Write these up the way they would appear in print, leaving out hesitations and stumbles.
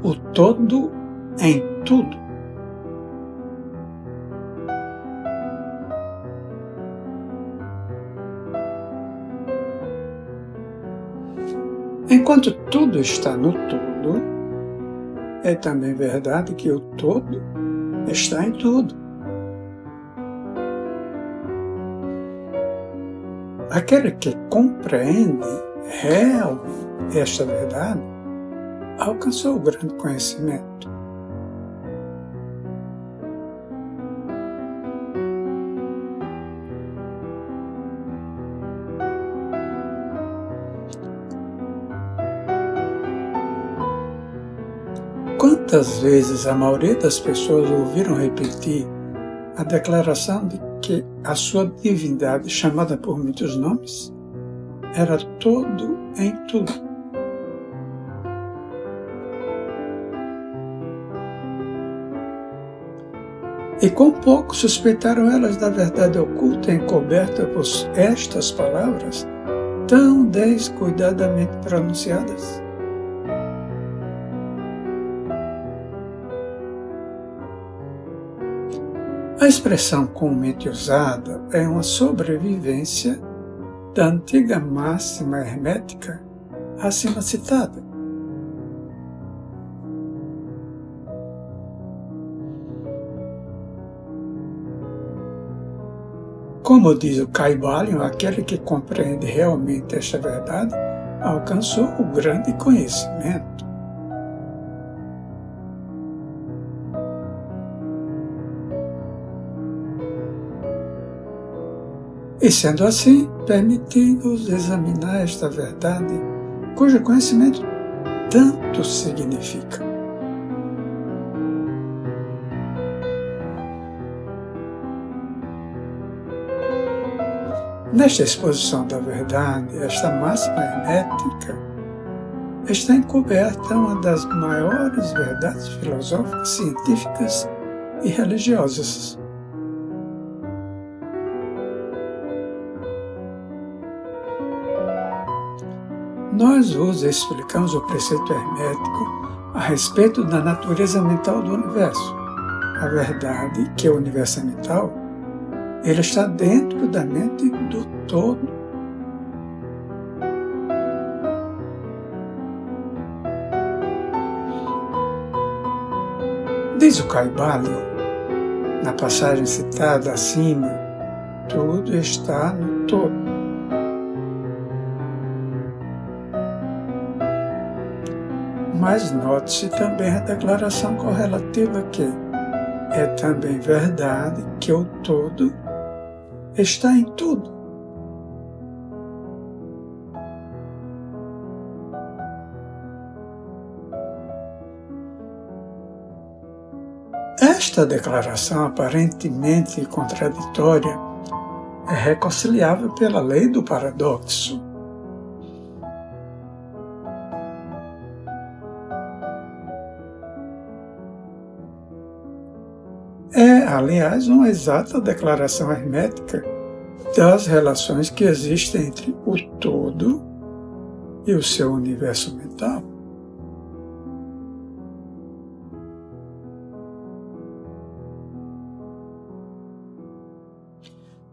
o todo em tudo. Enquanto tudo está no todo, é também verdade que o todo está em tudo. Aquele que compreende realmente esta verdade alcançou o grande conhecimento. Quantas vezes a maioria das pessoas ouviram repetir a declaração de que a sua divindade, chamada por muitos nomes, era todo em tudo? E quão pouco suspeitaram elas da verdade oculta encoberta por estas palavras, tão descuidadamente pronunciadas? A expressão comumente usada é uma sobrevivência da antiga máxima hermética acima citada. Como diz o Kybalion, aquele que compreende realmente esta verdade alcançou o grande conhecimento. E sendo assim, permite-nos examinar esta verdade, cujo conhecimento tanto significa. Nesta exposição da verdade, esta máxima hermética está encoberta uma das maiores verdades filosóficas, científicas e religiosas. Nós vos explicamos o preceito hermético a respeito da natureza mental do universo. A verdade que o universo é mental, ele está dentro da mente do todo. Diz o Kybalion, na passagem citada acima, tudo está no todo. Mas note-se também a declaração correlativa que é também verdade que o todo está em tudo. Esta declaração aparentemente contraditória é reconciliável pela lei do paradoxo. É, aliás, uma exata declaração hermética das relações que existem entre o todo e o seu universo mental.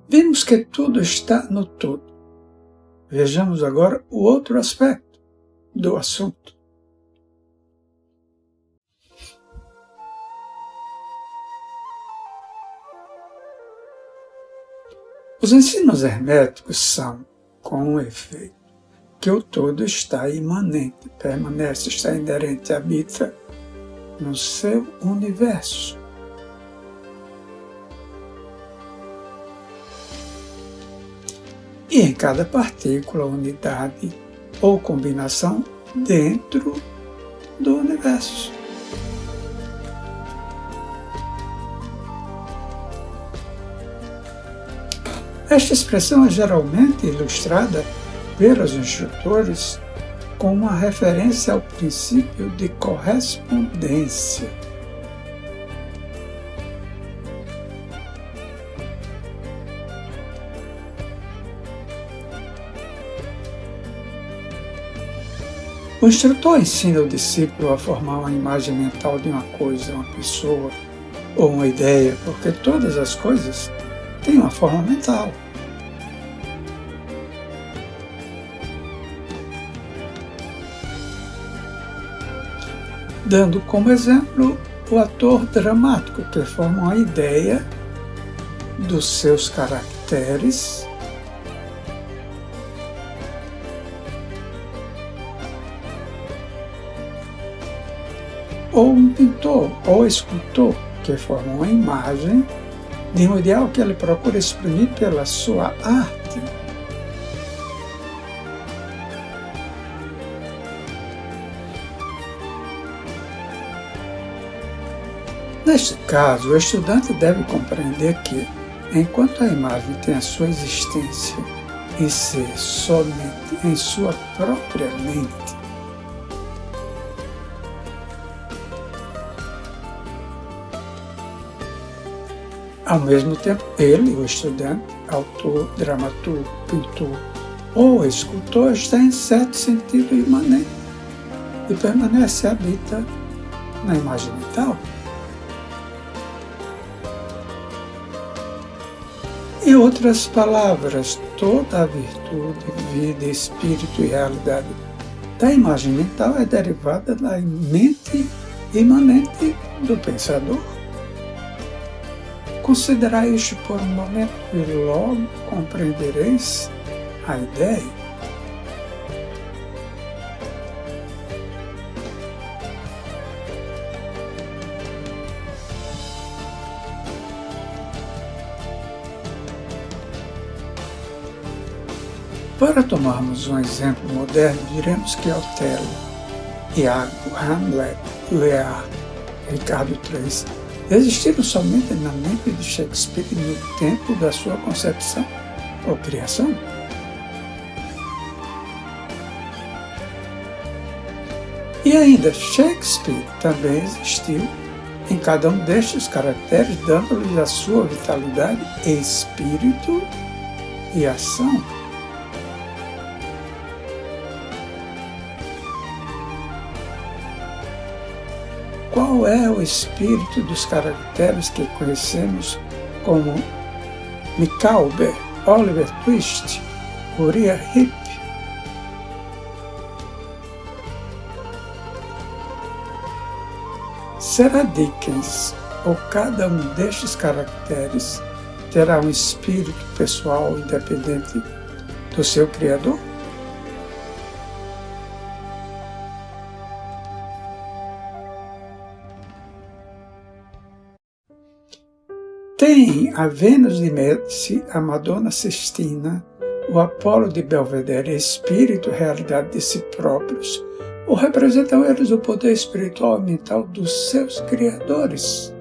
Vimos que tudo está no todo. Vejamos agora o outro aspecto do assunto. Os ensinos herméticos são, com efeito, que o todo está imanente, permanece, está inerente, habita no seu universo. E em cada partícula, unidade ou combinação dentro do universo. Esta expressão é geralmente ilustrada pelos instrutores com uma referência ao princípio de correspondência. O instrutor ensina o discípulo a formar uma imagem mental de uma coisa, uma pessoa ou uma ideia, porque todas as coisas têm uma forma mental. Dando como exemplo o ator dramático, que forma uma ideia dos seus caracteres ou um pintor ou escultor, que forma uma imagem de um ideal que ele procura exprimir pela sua arte. Neste caso, o estudante deve compreender que, enquanto a imagem tem a sua existência em ser somente em sua própria mente, ao mesmo tempo, ele, o estudante, autor, dramaturgo, pintor ou escultor, está em certo sentido imanente e permanece habita na imagem mental. Em outras palavras, toda a virtude, vida, espírito e realidade da imagem mental é derivada da mente imanente do pensador. Considerai isto por um momento e logo compreendereis a ideia. Para tomarmos um exemplo moderno, diremos que Otelo, Iago, Hamlet, Lear, Ricardo III existiram somente na mente de Shakespeare no tempo da sua concepção ou criação. E ainda, Shakespeare também existiu em cada um destes caracteres, dando-lhes a sua vitalidade, espírito e ação. Qual é o espírito dos caracteres que conhecemos como Micawber, Oliver Twist, Uriah Heep? Será Dickens ou cada um destes caracteres terá um espírito pessoal independente do seu criador? Tem a Vênus de Médici, a Madonna Sistina, o Apolo de Belvedere, espírito e realidade de si próprios, ou representam eles o poder espiritual e mental dos seus criadores?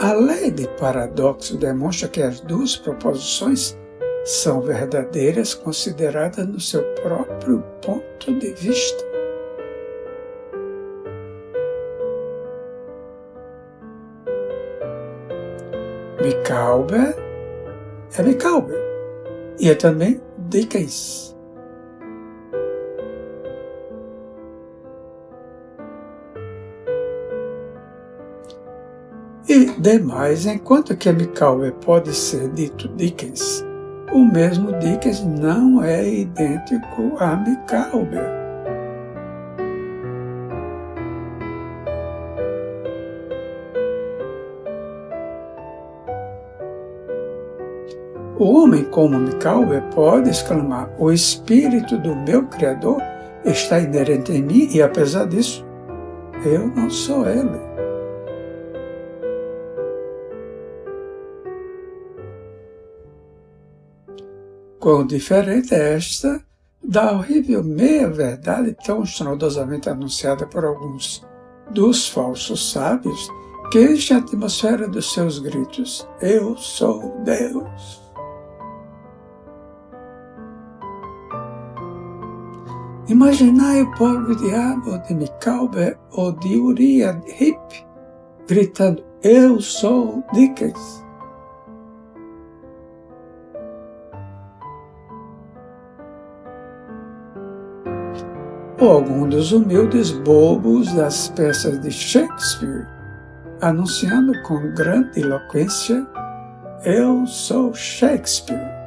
A lei de paradoxo demonstra que as duas proposições são verdadeiras consideradas no seu próprio ponto de vista. Micawber é Micawber e é também Dickens. E demais, enquanto que Micawber pode ser dito Dickens, o mesmo Dickens não é idêntico a Micawber. O homem como Micawber pode exclamar: o espírito do meu Criador está inerente em mim e, apesar disso, eu não sou ele. Quão diferente é esta da horrível meia-verdade tão estrondosamente anunciada por alguns dos falsos sábios que enche a atmosfera dos seus gritos: eu sou Deus. Imaginai o pobre diabo de Micawber ou de Uriah Heep gritando: eu sou Dickens. ou algum dos humildes bobos das peças de Shakespeare, anunciando com grande eloquência: "Eu sou Shakespeare".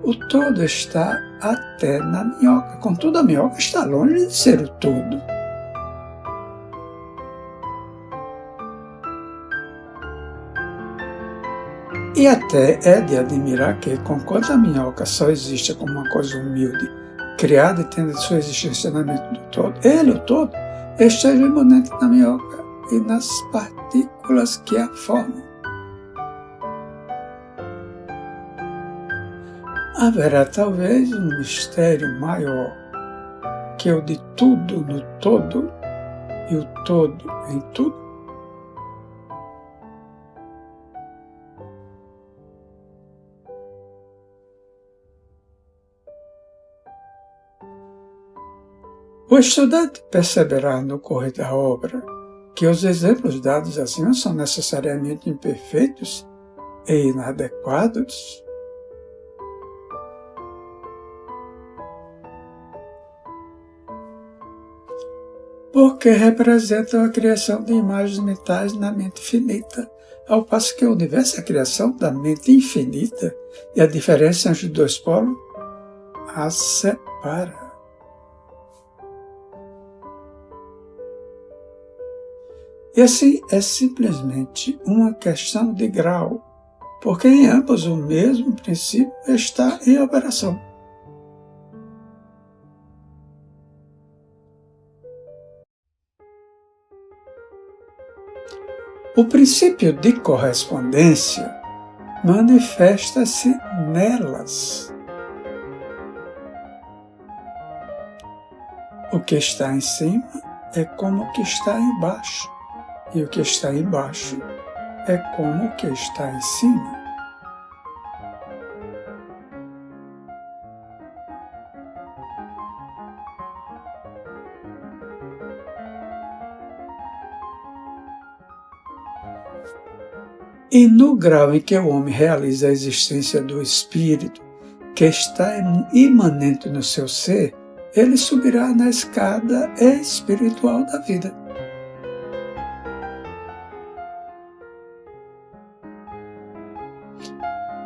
O todo está até na minhoca, contudo a minhoca está longe de ser o todo. E até é de admirar que, conquanto a minhoca só existe como uma coisa humilde, criada e tendo sua existência na mente do todo, ele, o todo, esteja imanente na minhoca e nas partículas que a formam. Haverá talvez um mistério maior que o de tudo no todo e o todo em tudo? O estudante perceberá no correr da obra que os exemplos dados acima são necessariamente imperfeitos e inadequados. Porque representam a criação de imagens mentais na mente finita, ao passo que o universo é a criação da mente infinita e a diferença entre os dois polos as separa. E assim é simplesmente uma questão de grau, porque em ambos o mesmo princípio está em operação. O princípio de correspondência manifesta-se nelas. O que está em cima é como o que está embaixo, e o que está embaixo é como o que está em cima. E no grau em que o homem realiza a existência do espírito, que está imanente no seu ser, ele subirá na escada espiritual da vida.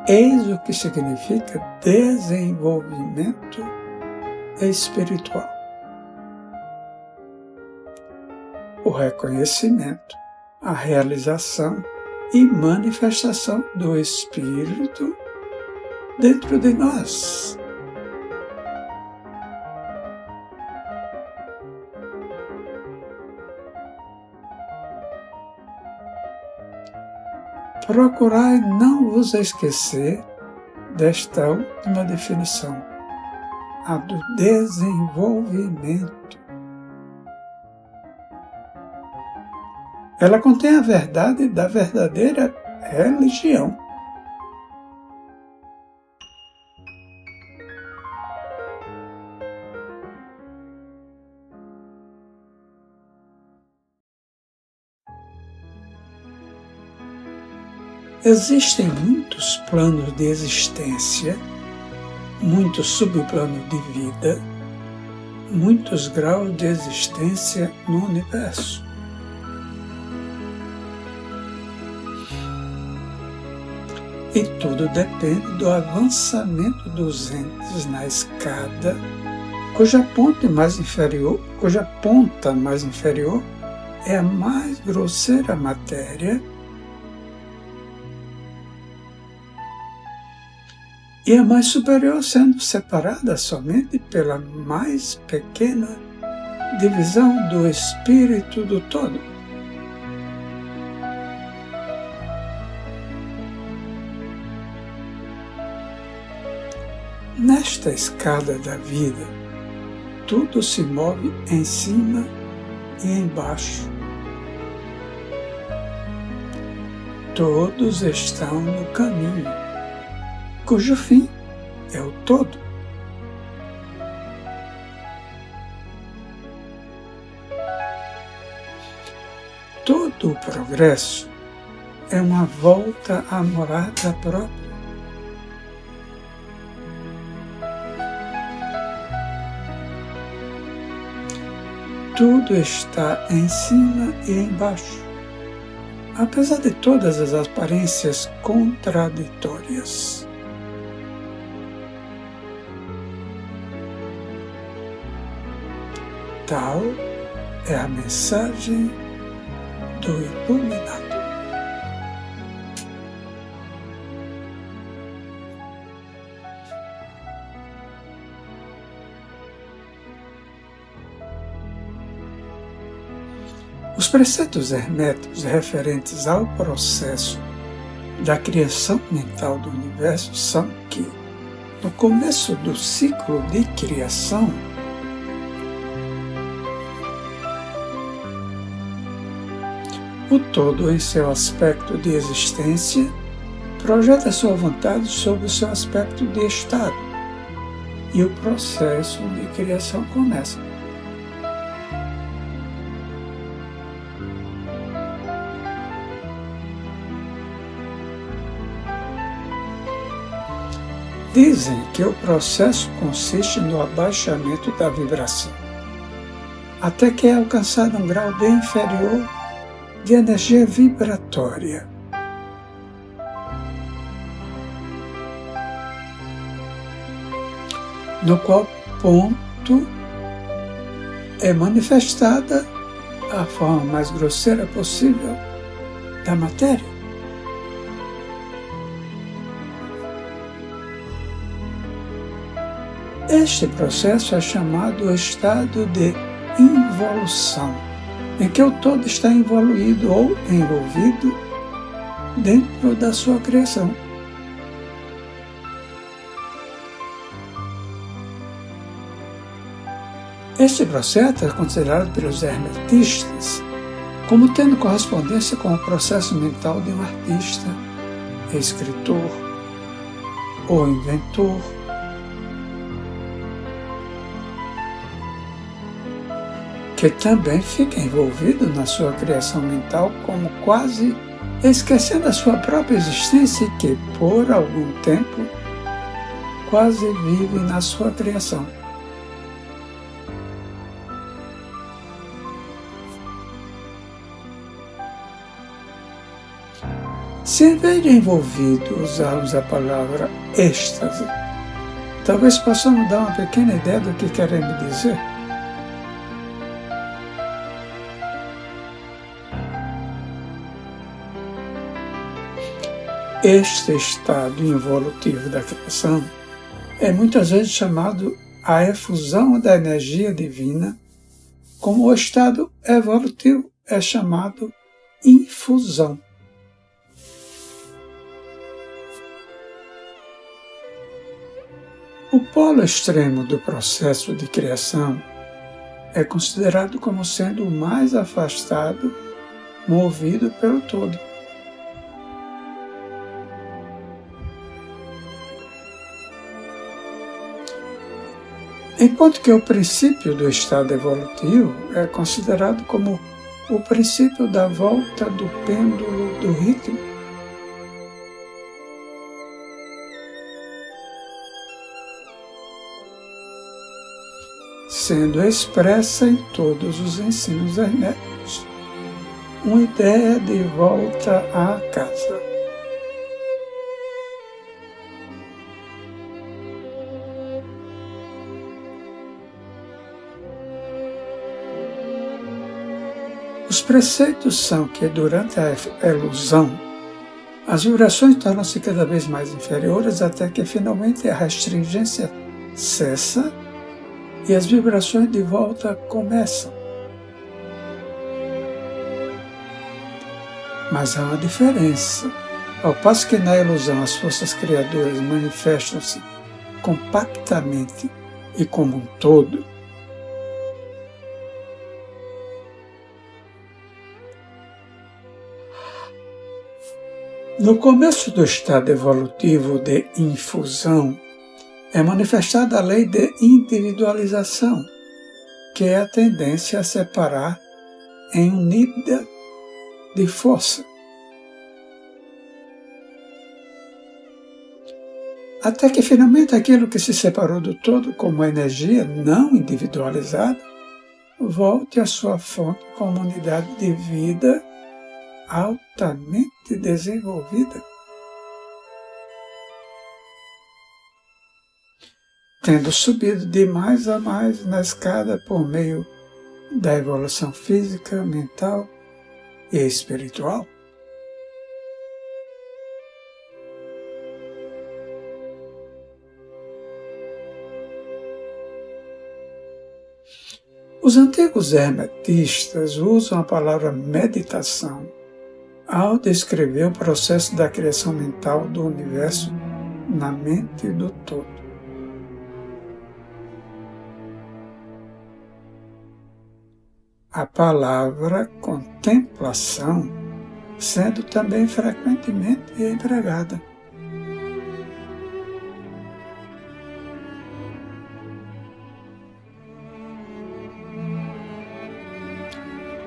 Eis o que significa desenvolvimento espiritual. O reconhecimento, a realização e manifestação do Espírito dentro de nós. Procurai não vos esquecer desta última definição, a do desenvolvimento. Ela contém a verdade da verdadeira religião. Existem muitos planos de existência, muitos subplanos de vida, muitos graus de existência no universo. E tudo depende do avançamento dos entes na escada, cuja ponta mais inferior é a mais grosseira matéria e a mais superior sendo separada somente pela mais pequena divisão do espírito do todo. Nesta escada da vida, tudo se move em cima e embaixo. Todos estão no caminho, cujo fim é o todo. Todo o progresso é uma volta à morada própria. Tudo está em cima e embaixo, apesar de todas as aparências contraditórias. Tal é a mensagem do iluminado. Os preceitos herméticos referentes ao processo da criação mental do universo são que, no começo do ciclo de criação, o todo, em seu aspecto de existência, projeta sua vontade sobre o seu aspecto de estado, e o processo de criação começa. Dizem que o processo consiste no abaixamento da vibração, até que é alcançado um grau bem inferior de energia vibratória. No qual ponto é manifestada a forma mais grosseira possível da matéria. Este processo é chamado estado de involução, em que o todo está envolvido ou envolvido dentro da sua criação. Este processo é considerado pelos hermetistas como tendo correspondência com o processo mental de um artista, escritor ou inventor, que também fica envolvido na sua criação mental como quase esquecendo a sua própria existência e que, por algum tempo, quase vive na sua criação. Se em vez de envolvido usarmos a palavra êxtase, talvez possamos dar uma pequena ideia do que queremos dizer. Este estado involutivo da criação é muitas vezes chamado a efusão da energia divina, como o estado evolutivo é chamado infusão. O polo extremo do processo de criação é considerado como sendo o mais afastado, movido pelo todo. Enquanto que o princípio do estado evolutivo é considerado como o princípio da volta do pêndulo do ritmo. Sendo expressa em todos os ensinos herméticos uma ideia de volta à casa. Os preceitos são que, durante a elusão, as vibrações tornam-se cada vez mais inferiores até que finalmente a restringência cessa e as vibrações de volta começam. Mas há uma diferença. Ao passo que na ilusão as forças criadoras manifestam-se compactamente e como um todo, no começo do estado evolutivo de infusão, é manifestada a lei de individualização, que é a tendência a separar em unida de força. até que finalmente aquilo que se separou do todo como energia não individualizada volte à sua fonte como unidade de vida altamente desenvolvida. Tendo subido de mais a mais na escada por meio da evolução física, mental e espiritual. Os antigos hermetistas usam a palavra meditação ao descrever o processo da criação mental do universo na mente do todo. A palavra contemplação sendo também frequentemente empregada.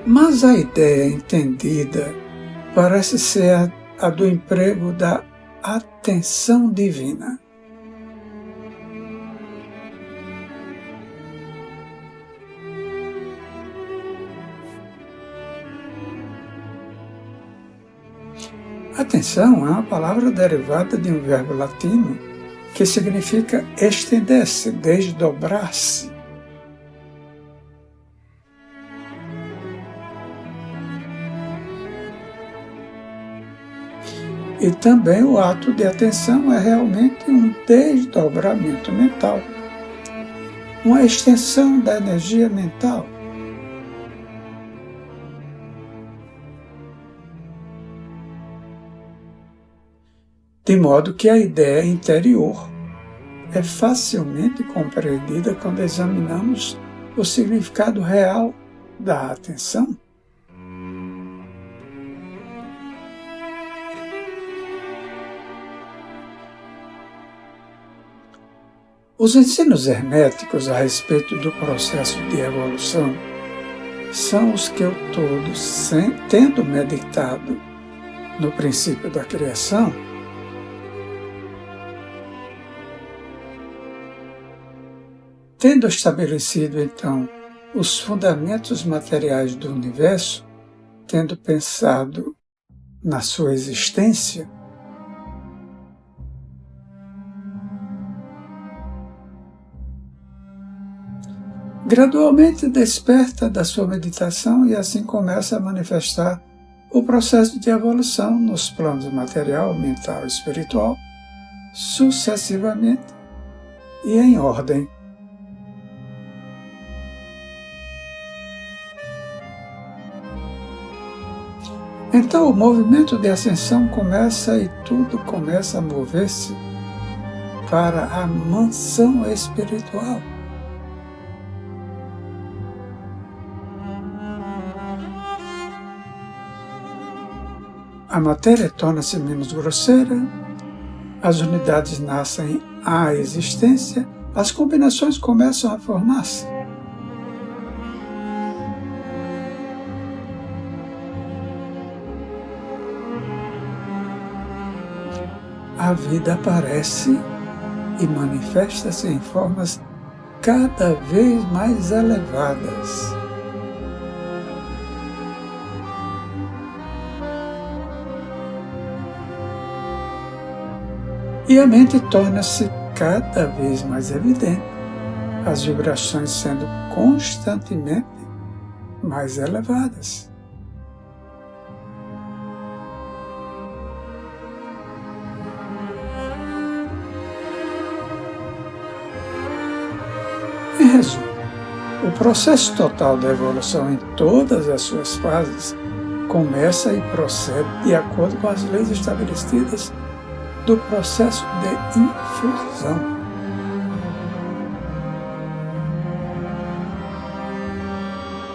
Mas a ideia entendida parece ser a do emprego da atenção divina. Atenção é uma palavra derivada de um verbo latino que significa estender-se, desdobrar-se. E também o ato de atenção é realmente um desdobramento mental, uma extensão da energia mental. De modo que a ideia interior é facilmente compreendida quando examinamos o significado real da atenção. Os ensinos herméticos a respeito do processo de evolução são os que eu todo, tendo meditado no princípio da criação, tendo estabelecido então os fundamentos materiais do universo, tendo pensado na sua existência, gradualmente desperta da sua meditação e assim começa a manifestar o processo de evolução nos planos material, mental e espiritual, sucessivamente e em ordem. Então o movimento de ascensão começa e tudo começa a mover-se para a mansão espiritual. A matéria torna-se menos grosseira, as unidades nascem à existência, as combinações começam a formar-se. A vida aparece e manifesta-se em formas cada vez mais elevadas. E a mente torna-se cada vez mais evidente, as vibrações sendo constantemente mais elevadas. Em resumo, o processo total da evolução em todas as suas fases começa e procede de acordo com as leis estabelecidas do processo de infusão.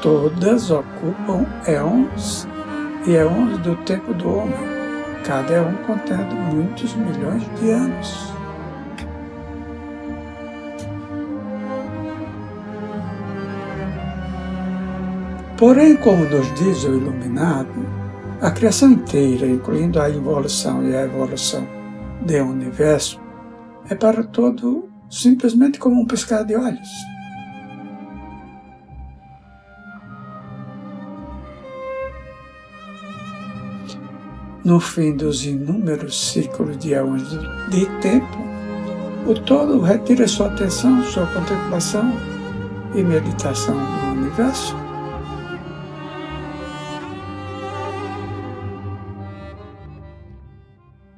Todas ocupam éons e éons do tempo do homem, cada éon contendo muitos milhões de anos. Porém, como nos diz o Iluminado, a criação inteira, incluindo a involução e a evolução do universo, é para o todo simplesmente como um piscar de olhos. No fim dos inúmeros ciclos de anos de tempo, o todo retira sua atenção, sua contemplação e meditação no universo.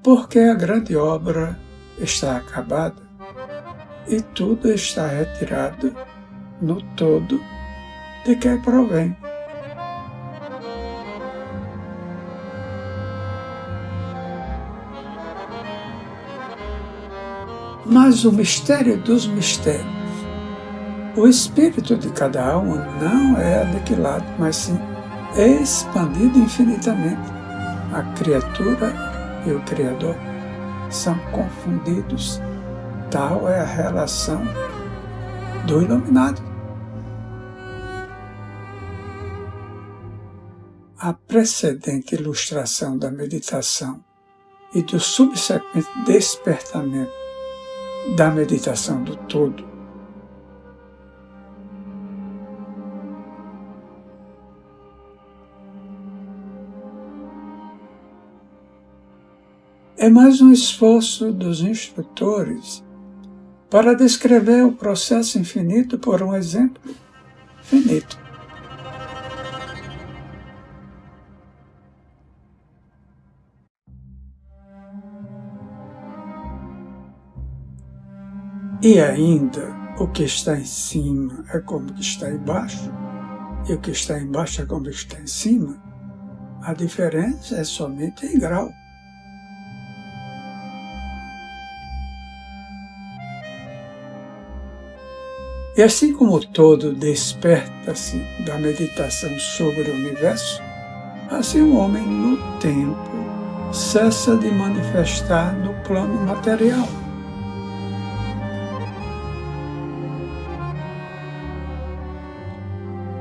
Porque a grande obra está acabada e tudo está retirado no todo de que provém. Mas o mistério dos mistérios, o espírito de cada alma não é aniquilado, mas sim expandido infinitamente. A criatura e o Criador são confundidos. Tal é a relação do iluminado. A precedente ilustração da meditação e do subsequente despertamento da meditação do todo é mais um esforço dos instrutores para descrever o processo infinito por um exemplo finito. E ainda, o que está em cima é como o que está embaixo, e o que está embaixo é como o que está em cima. A diferença é somente em grau. E assim como o todo desperta-se da meditação sobre o universo, assim o homem no tempo cessa de manifestar no plano material.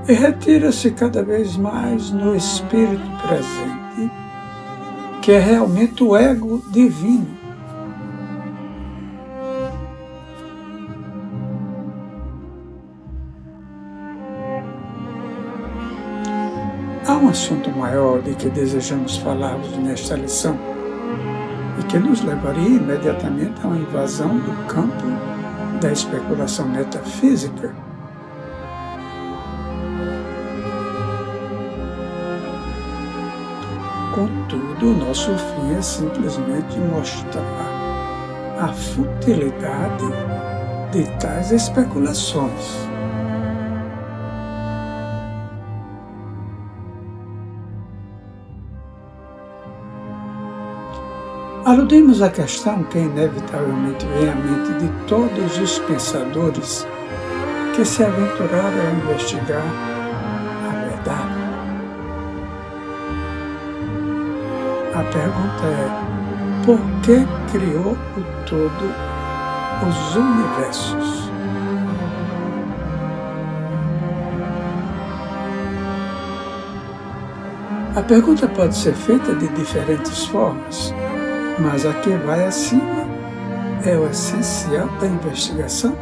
E retira-se cada vez mais no espírito presente, que é realmente o ego divino. Há um assunto maior de que desejamos falar-vos nesta lição, e que nos levaria imediatamente a uma invasão do campo da especulação metafísica. Contudo, o nosso fim é simplesmente mostrar a futilidade de tais especulações. Aludimos à questão que inevitavelmente vem à mente de todos os pensadores que se aventuraram a investigar a verdade. A pergunta é: por que criou o todo os universos? A pergunta pode ser feita de diferentes formas, mas a que vai acima é o essencial da investigação.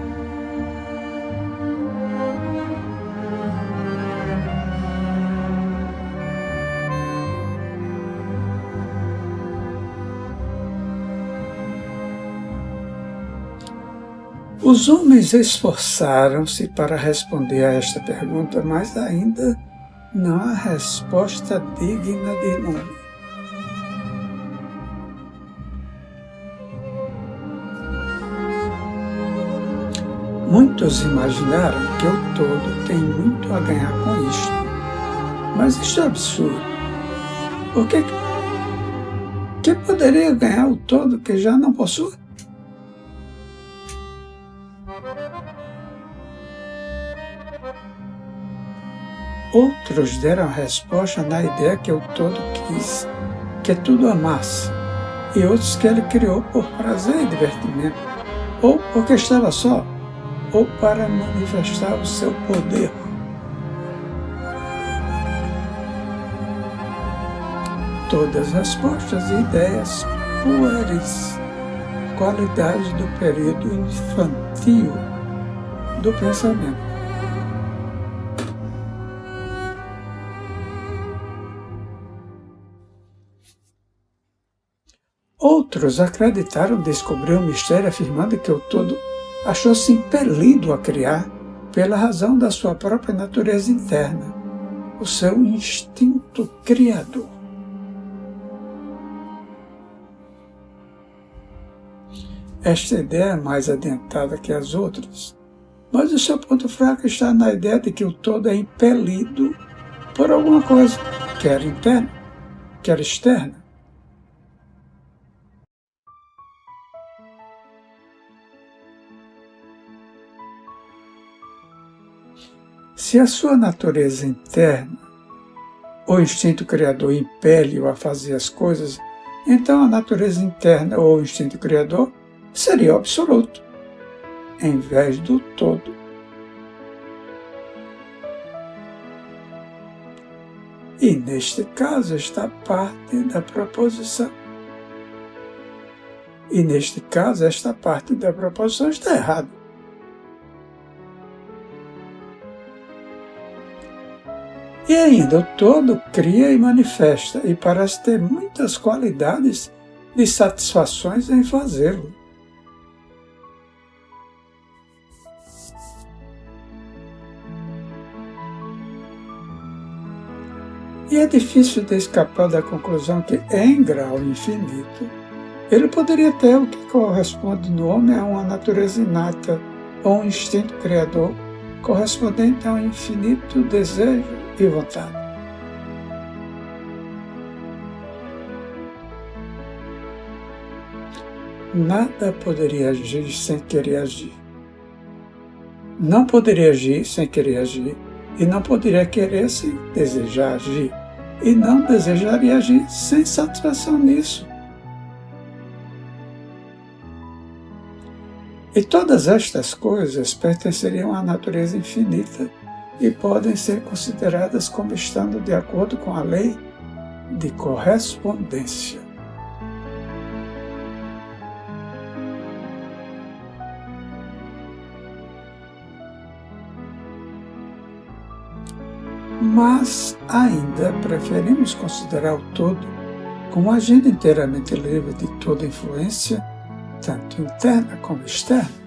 Os homens esforçaram-se para responder a esta pergunta, mas ainda não há resposta digna de nome. Muitos imaginaram que o todo tem muito a ganhar com isto, mas isto é absurdo. O que poderia ganhar o todo que já não possui? Outros deram a resposta na ideia que o todo quis que tudo amasse, e outros que ele criou por prazer e divertimento, ou porque estava só, ou para manifestar o seu poder. Todas respostas e ideias pueris. qualidades do período infantil do pensamento. Outros acreditaram descobrir o mistério, afirmando que o todo achou-se impelido a criar pela razão da sua própria natureza interna, o seu instinto criador. Esta ideia é mais adiantada que as outras, mas o seu ponto fraco está na ideia de que o todo é impelido por alguma coisa, quer interna, quer externa. Se a sua natureza interna, o instinto criador, impele-o a fazer as coisas, então a natureza interna ou o instinto criador seria o absoluto, em vez do todo. E neste caso está parte da proposição. E neste caso esta parte da proposição está errada. E ainda, o todo cria e manifesta, e parece ter muitas qualidades de satisfações em fazê-lo. E é difícil de escapar da conclusão que, em grau infinito, ele poderia ter o que corresponde no homem a uma natureza inata ou um instinto criador correspondente a um infinito desejo e vontade. Nada poderia agir sem querer agir. Não poderia agir sem querer agir, e não poderia querer sem desejar agir, e não desejaria agir sem satisfação nisso. E todas estas coisas pertenceriam à natureza infinita e podem ser consideradas como estando de acordo com a lei de correspondência. Mas ainda preferimos considerar o todo como agente inteiramente livre de toda influência, tanto interna como externa.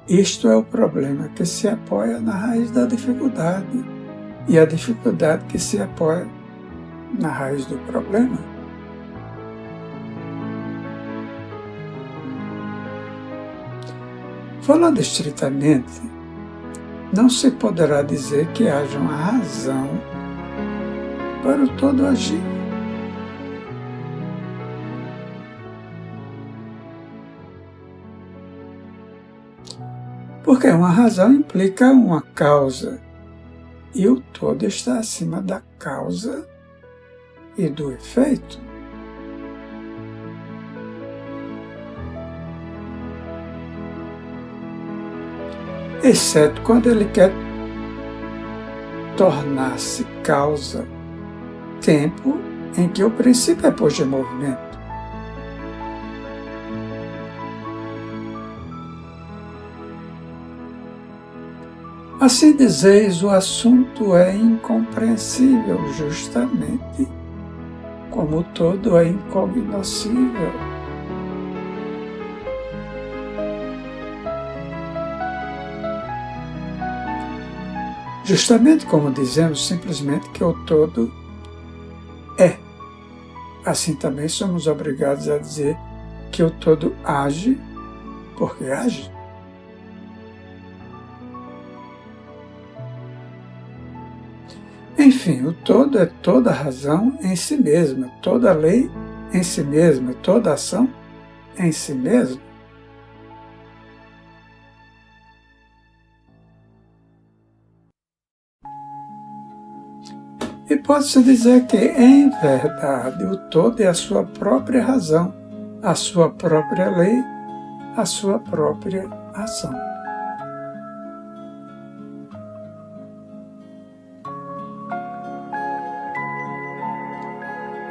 Isto é o problema que se apoia na raiz da dificuldade, e a dificuldade que se apoia na raiz do problema. Falando estritamente, não se poderá dizer que haja uma razão para o todo agir. Porque uma razão implica uma causa, e o todo está acima da causa e do efeito. Exceto quando ele quer tornar-se causa, tempo em que o princípio é posto em movimento. Assim dizeis, o assunto é incompreensível, justamente como o todo é incognoscível. Justamente como dizemos simplesmente que o todo é. Assim também somos obrigados a dizer que o todo age porque age. Enfim, o todo é toda razão em si mesma, toda lei em si mesma, toda ação em si mesma. E pode-se dizer que, em verdade, o todo é a sua própria razão, a sua própria lei, a sua própria ação.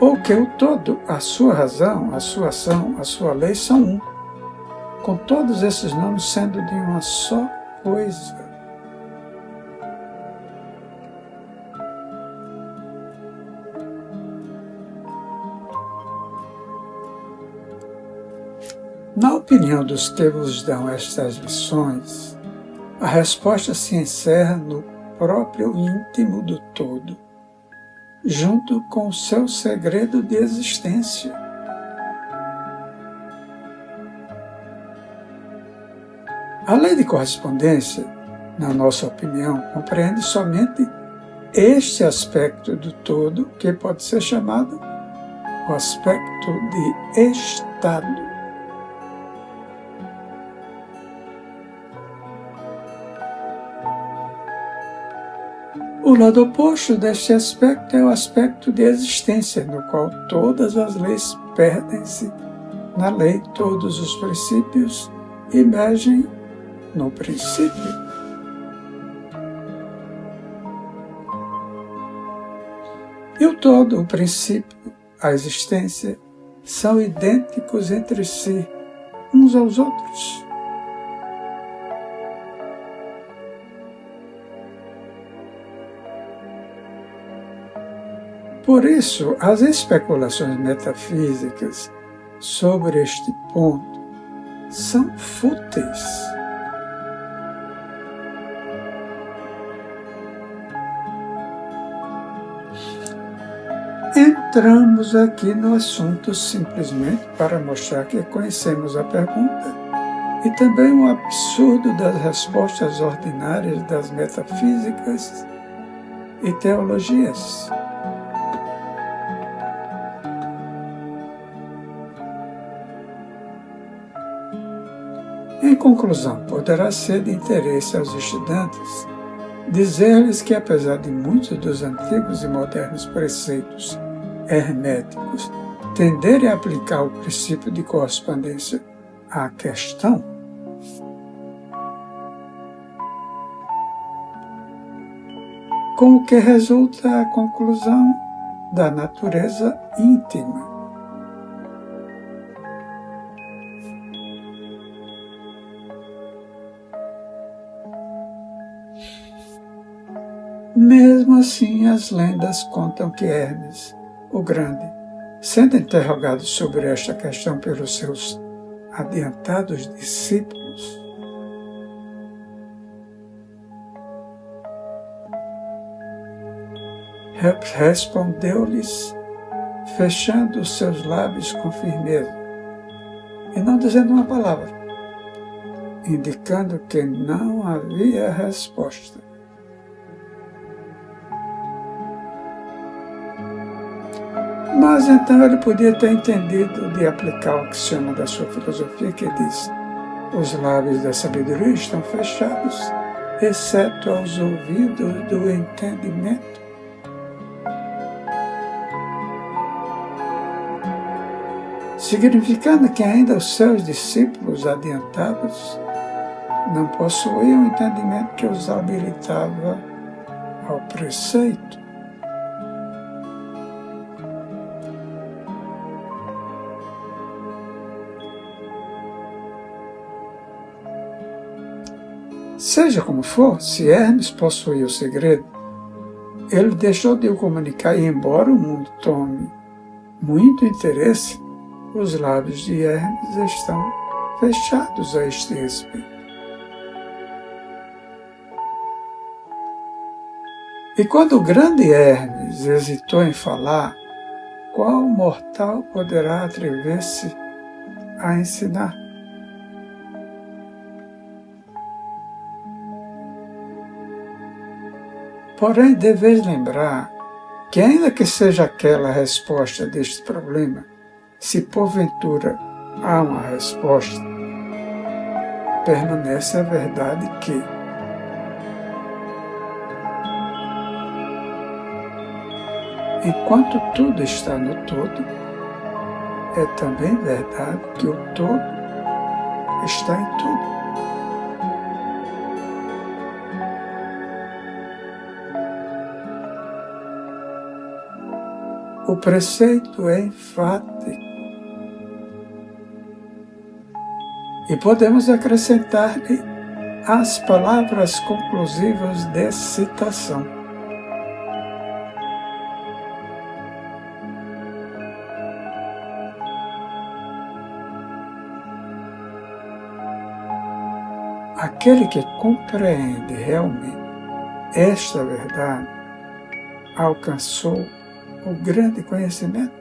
ou que o todo, a sua razão, a sua ação, a sua lei são um, com todos esses nomes sendo de uma só coisa. Na opinião dos que vos dão estas lições, a resposta se encerra no próprio íntimo do todo, junto com o seu segredo de existência. A lei de correspondência, na nossa opinião, compreende somente este aspecto do todo, que pode ser chamado o aspecto de estado. O lado oposto deste aspecto é o aspecto de existência, no qual todas as leis perdem-se na lei, todos os princípios emergem no princípio. E o todo, o princípio, a existência, são idênticos entre si, uns aos outros. Por isso, as especulações metafísicas sobre este ponto são fúteis. Entramos aqui no assunto simplesmente para mostrar que conhecemos a pergunta e também o absurdo das respostas ordinárias das metafísicas e teologias. Em conclusão, poderá ser de interesse aos estudantes dizer-lhes que, apesar de muitos dos antigos e modernos preceitos herméticos tenderem a aplicar o princípio de correspondência à questão, com o que resulta a conclusão da natureza íntima. Mesmo assim, as lendas contam que Hermes, o Grande, sendo interrogado sobre esta questão pelos seus adiantados discípulos, respondeu-lhes, fechando os seus lábios com firmeza, e não dizendo uma palavra, indicando que não havia resposta. Mas então ele podia ter entendido de aplicar o axioma da sua filosofia que diz: os lábios da sabedoria estão fechados, exceto aos ouvidos do entendimento. Significando que ainda os seus discípulos adiantados não possuíam o entendimento que os habilitava ao preceito. Seja como for, se Hermes possuía o segredo, ele deixou de o comunicar e, embora o mundo tome muito interesse, os lábios de Hermes estão fechados a este respeito. E quando o grande Hermes hesitou em falar, qual mortal poderá atrever-se a ensinar? Porém, deveis lembrar que, ainda que seja aquela a resposta deste problema, se porventura há uma resposta, permanece a verdade que, enquanto tudo está no todo, é também verdade que o todo está em tudo. O preceito é enfático. E podemos acrescentar-lhe as palavras conclusivas de citação. Aquele que compreende realmente esta verdade alcançou o grande conhecimento.